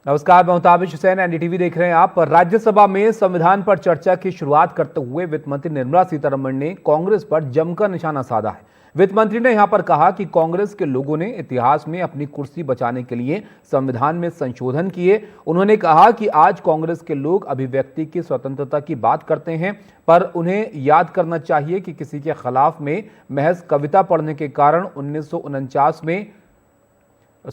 नमस्कार, मैं मुताबिश हुसैन, एनडीटीवी देख रहे हैं आप। राज्यसभा में संविधान पर चर्चा की शुरुआत करते हुए वित्त मंत्री निर्मला सीतारमण ने कांग्रेस पर जमकर निशाना साधा है। वित्त मंत्री ने यहां पर कहा कि कांग्रेस के लोगों ने इतिहास में अपनी कुर्सी बचाने के लिए संविधान में संशोधन किए। उन्होंने कहा कि आज कांग्रेस के लोग अभिव्यक्ति की स्वतंत्रता की बात करते हैं, पर उन्हें याद करना चाहिए कि किसी के खिलाफ में महज कविता पढ़ने के कारण 1949 में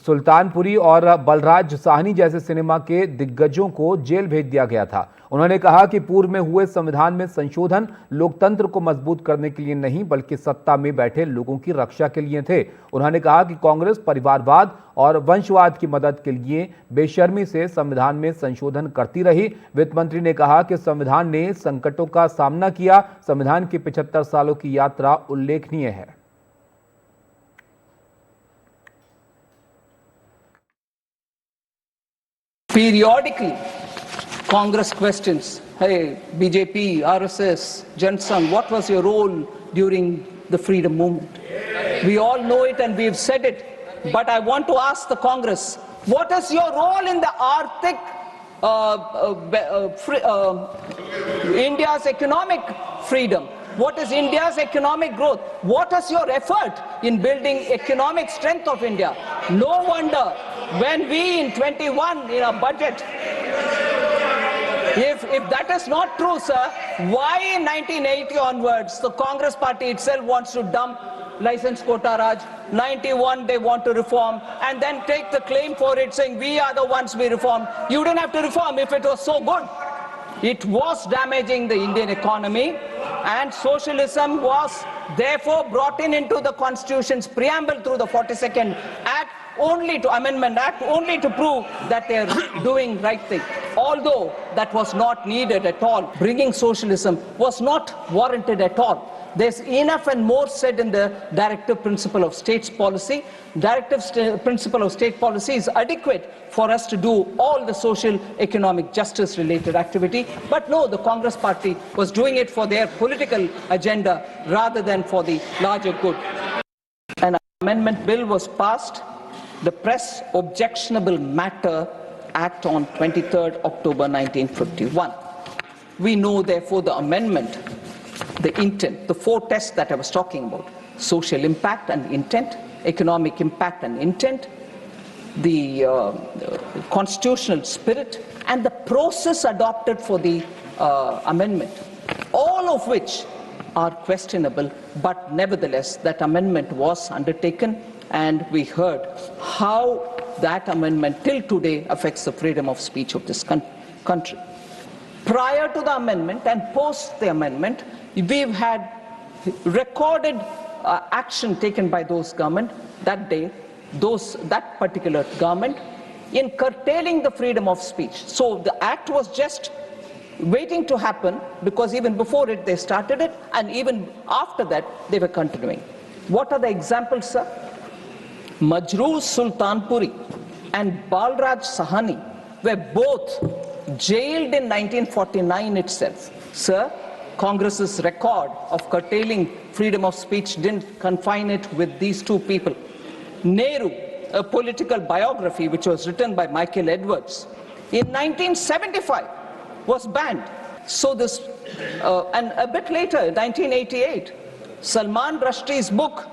सुल्तानपुरी और बलराज साहनी जैसे सिनेमा के दिग्गजों को जेल भेज दिया गया था। उन्होंने कहा कि पूर्व में हुए संविधान में संशोधन लोकतंत्र को मजबूत करने के लिए नहीं, बल्कि सत्ता में बैठे लोगों की रक्षा के लिए थे। उन्होंने कहा कि कांग्रेस परिवारवाद और वंशवाद की मदद के लिए बेशर्मी से संविधान में संशोधन करती रही। वित्त मंत्री ने कहा कि संविधान ने संकटों का सामना किया। संविधान की 75 सालों की यात्रा उल्लेखनीय है। Periodically, Congress questions, hey, BJP, RSS, Jansan, what was your role during the freedom movement? We all know it and we've said it, but I want to ask the Congress, what is your role in the Arctic, India's economic freedom? What is India's economic growth? What is your effort in building economic strength of India? No wonder when we in 21 in our budget, if that is not true, sir, why in 1980 onwards the Congress party itself wants to dump license quota Raj, 91 they want to reform and then take the claim for it saying we are the ones we reformed. You didn't have to reform if it was so good. It was damaging the Indian economy, and socialism was therefore brought into the Constitution's preamble through the 42nd Act, Amendment Act, only to prove that they are doing right thing. Although that was not needed at all, bringing socialism was not warranted at all. There's enough and more said in the directive principle of states policy. Principle of state policy is adequate for us to do all the social economic justice related activity. But no, the Congress party was doing it for their political agenda rather than for the larger good. An amendment bill was passed, the Press Objectionable Matter Act, on 23rd October 1951. We know therefore the amendment, the intent, the four tests that I was talking about: social impact and intent, economic impact and intent, the constitutional spirit, and the process adopted for the amendment, all of which are questionable, but nevertheless that amendment was undertaken, and we heard how that amendment till today affects the freedom of speech of this country. Prior to the amendment and post the amendment, we've had recorded action taken by those government that day, that particular government, in curtailing the freedom of speech. So the act was just waiting to happen, because even before it they started it, and even after that they were continuing. What are the examples, sir? Majroor Sultanpuri and Balraj Sahani were both jailed in 1949 itself. Sir, Congress's record of curtailing freedom of speech didn't confine it with these two people. Nehru, a political biography which was written by Michael Edwards, in 1975 was banned. So this, and a bit later, 1988, Salman Rushdie's book,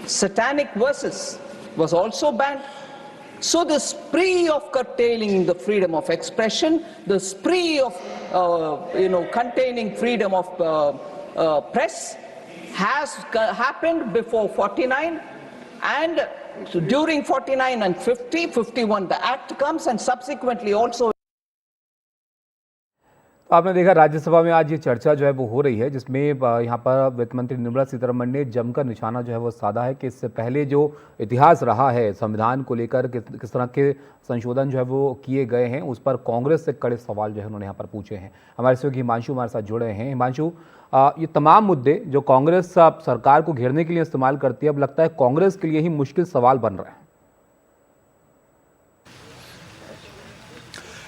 Satanic Verses, was also banned. So the spree of curtailing the freedom of expression, the spree of containing freedom of press has happened before 49, and during 49 and 50, 51 the act comes, and subsequently also. तो आपने देखा राज्यसभा में आज ये चर्चा जो है वो हो रही है, जिसमें यहाँ पर वित्त मंत्री निर्मला सीतारमण ने जमकर निशाना जो है वो साधा है कि इससे पहले जो इतिहास रहा है संविधान को लेकर किस तरह के संशोधन जो है वो किए गए हैं, उस पर कांग्रेस से कड़े सवाल जो है उन्होंने यहाँ पर पूछे हैं। हमारे सहयोगी हिमांशु हमारे साथ जुड़े हैं। हिमांशु, ये तमाम मुद्दे जो कांग्रेस सरकार को घेरने के लिए इस्तेमाल करती है, अब लगता है कांग्रेस के लिए ही मुश्किल सवाल बन रहे हैं।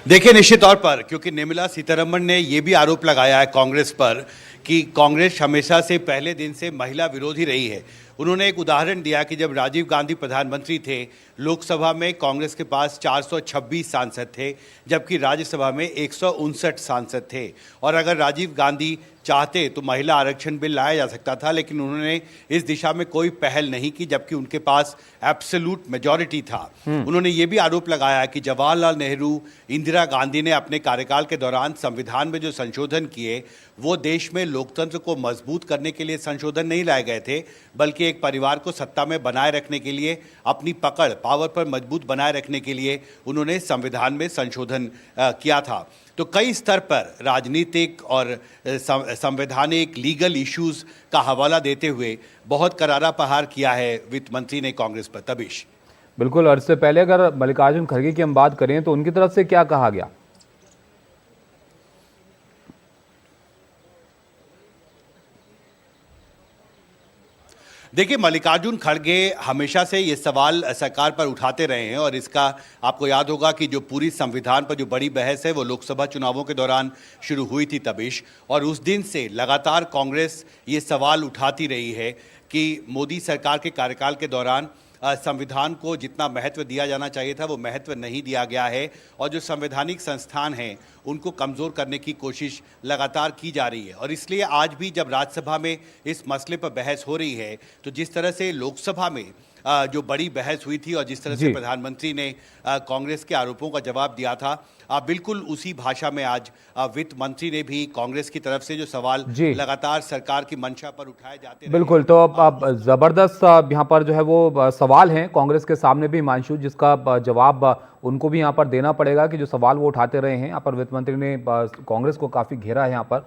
देखिए, निश्चित तौर पर, क्योंकि निर्मला सीतारमण ने यह भी आरोप लगाया है कांग्रेस पर कि कांग्रेस हमेशा से पहले दिन से महिला विरोधी रही है। उन्होंने एक उदाहरण दिया कि जब राजीव गांधी प्रधानमंत्री थे, लोकसभा में कांग्रेस के पास 426 सांसद थे, जबकि राज्यसभा में 159 सांसद थे। और अगर राजीव गांधी चाहते तो महिला आरक्षण बिल लाया जा सकता था, लेकिन उन्होंने इस दिशा में कोई पहल नहीं की, जबकि उनके पास एब्सोल्यूट मेजॉरिटी था। उन्होंने ये भी आरोप लगाया कि जवाहरलाल नेहरू, इंदिरा गांधी ने अपने कार्यकाल के दौरान संविधान में जो संशोधन किए वो देश में लोकतंत्र को मजबूत करने के लिए संशोधन नहीं लाए गए थे, बल्कि एक परिवार को सत्ता में बनाए रखने के लिए, अपनी पकड़ पावर पर मजबूत बनाए रखने के लिए उन्होंने संविधान में संशोधन किया था। तो कई स्तर पर राजनीतिक और संवैधानिक लीगल इश्यूज का हवाला देते हुए बहुत करारा प्रहार किया है वित्त मंत्री ने कांग्रेस पर। तबीश बिल्कुल, और इससे पहले अगर मल्लिकार्जुन खड़गे की हम बात करें तो उनकी तरफ से क्या कहा गया? देखिए, मल्लिकार्जुन खड़गे हमेशा से ये सवाल सरकार पर उठाते रहे हैं, और इसका आपको याद होगा कि जो पूरी संविधान पर जो बड़ी बहस है वो लोकसभा चुनावों के दौरान शुरू हुई थी तबीश, और उस दिन से लगातार कांग्रेस ये सवाल उठाती रही है कि मोदी सरकार के कार्यकाल के दौरान संविधान को जितना महत्व दिया जाना चाहिए था वो महत्व नहीं दिया गया है, और जो संवैधानिक संस्थान हैं उनको कमज़ोर करने की कोशिश लगातार की जा रही है। और इसलिए आज भी जब राज्यसभा में इस मसले पर बहस हो रही है, तो जिस तरह से लोकसभा में जो बड़ी बहस हुई थी और जिस तरह से प्रधानमंत्री ने कांग्रेस के आरोपों का जवाब दिया था, बिल्कुल उसी भाषा में आज वित्त मंत्री ने भी कांग्रेस की तरफ से जो सवाल लगातार सरकार की मंशा पर उठाए जाते हैं। बिल्कुल, तो अब जबरदस्त यहाँ पर जो है वो सवाल हैं कांग्रेस के सामने भी हिमांशु, जिसका जवाब उनको भी यहाँ पर देना पड़ेगा कि जो सवाल वो उठाते रहे हैं। यहाँ पर वित्त मंत्री ने कांग्रेस को काफी घेरा है यहाँ पर।